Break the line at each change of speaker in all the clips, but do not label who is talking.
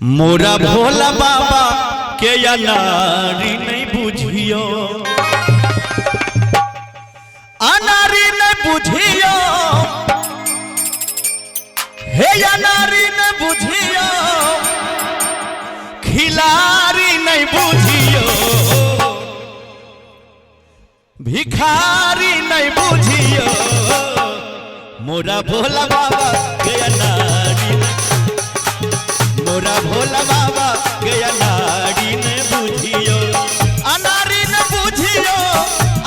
मोरा भोला बाबा के या नारी नहीं बुझियो, अनारी नहीं बुझियो, हे या नारी नहीं बुझियो, खिलाड़ी नहीं बुझियो, भिखारी नहीं बुझियो। मोरा भोला बाबा के या नारी, मोरा भोला बाबा के या नारी ने बुझियो, अनारी ने बुझियो,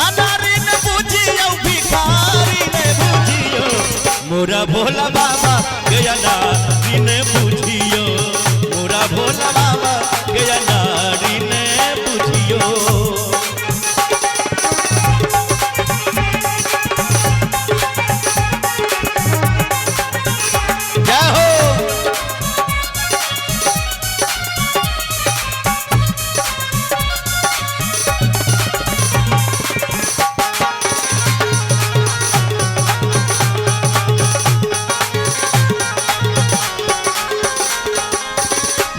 अनारी ने बुझियो, भिखारी ने बुझियो। मोरा भोला बाबा के या नारी ने बुझियो, मोरा भोला बाबा के या नारी ने बुझियो।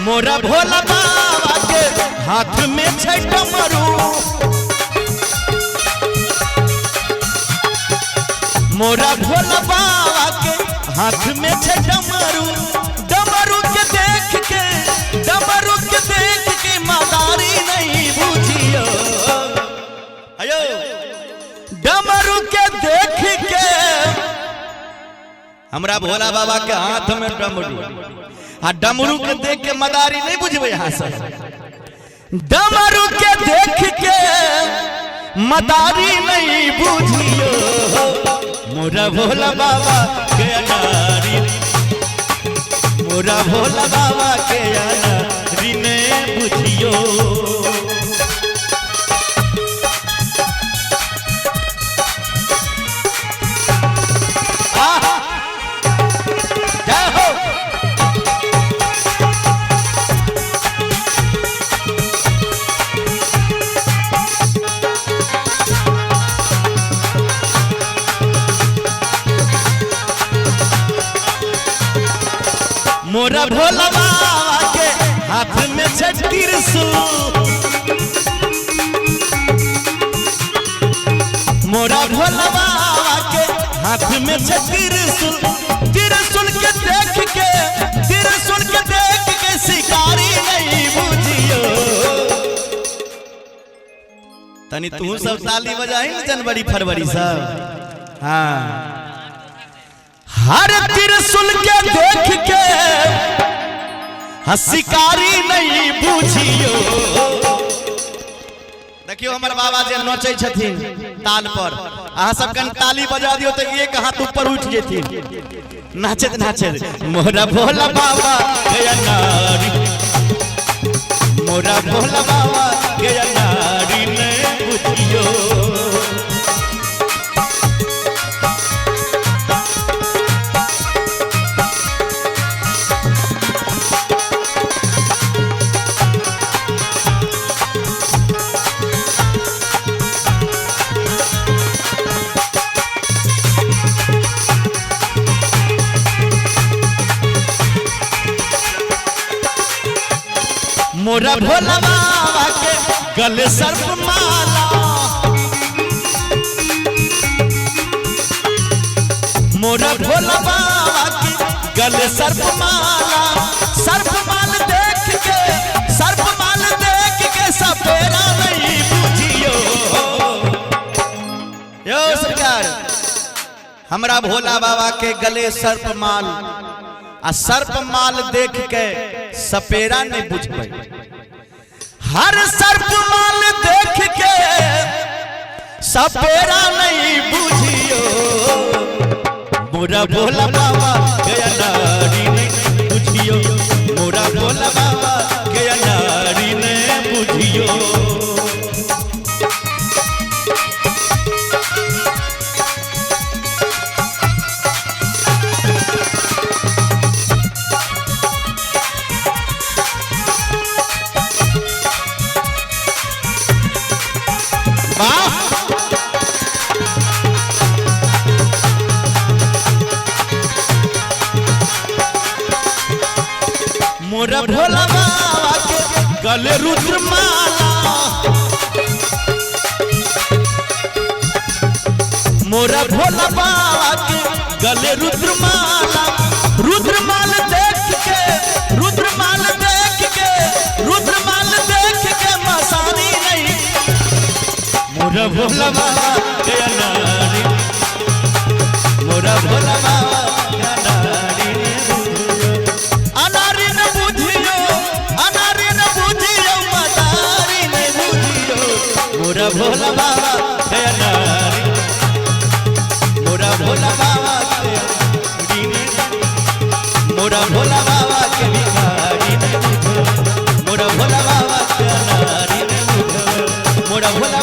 मोरा भोला बाबा के हाथ में छै डमरू, मोरा भोला बाबा के हाथ में छै डमरू। डमरू के देख के, डमरू के देख के मदारी नहीं बुझियो, अयो डमरू के देख के। हमरा भोला बाबा के हाथ में डमरू, हाँ डमरू के देख के मदारी नहीं बुझबे। यहाँ से डमरू के देख के मदारी नहीं बुझियो। मोरा भोला बाबा के नारी, मोरा भोला बाबा के नारी ने बुझियो। मोरा भोला बाबा के हाथ में छै त्रिशूल, मोरा भोला बाबा के हाथ में छै त्रिशूल। त्रिशूल के देख के, त्रिशूल के देख के शिकारी नहीं बुझियो। तनी तू सब ताली बजाई न जनवरी फरवरी सब। हाँ हर त्रिशूल के देख के शिकारी नहीं बुझियो। देखियो हमर बाबा जे नोचे छथिन ताल पर, अहाँ सब कन ताली बजा दियो तो एक हाथ ऊपर उठ जेथिन नाचत नाचत। मोरा भोला बाबा के नारी, मोरा भोला बाबा के नारी नहीं बुझियो। मोरा भोला बाबा के गले सर्प माला, मोरा भोला बाबा के गले सर्प माला। सर्प माल देख के, सर्प माल देख के सपेरा नहीं बुझियो। यो सरकार हमरा भोला बाबा के गले सर्प माल, आ सर्प माल देख के सपेरा नहीं बुझबे। हर सर्प माल देख के सपेरा नहीं बुझियो। मोरा भोला बाबा के नारी नहीं बुझियो, मोरा भोला बाबा के नारी नहीं बुझियो। मोरा भोला बाबा के गले रुद्रमाला मोरा भोला बाबा के गले रुद्रमाला रुद्रमाल देख के रुद्रमाल देख के रुद्रमाल देख के मसानी नहीं मोरा भोला बाबा के अनाड़ी मोरा भोला बाबा के अनाड़ी अनारी न बुझियो अनारी न बुझियो मतारी न बुझियो मोरा भोला बाबा के अनाड़ी मोरा भोला बाबा के मोरा भोला बाबा के भिखारी ने मोरा भोला बाबा के अनारी ने मोरा भोला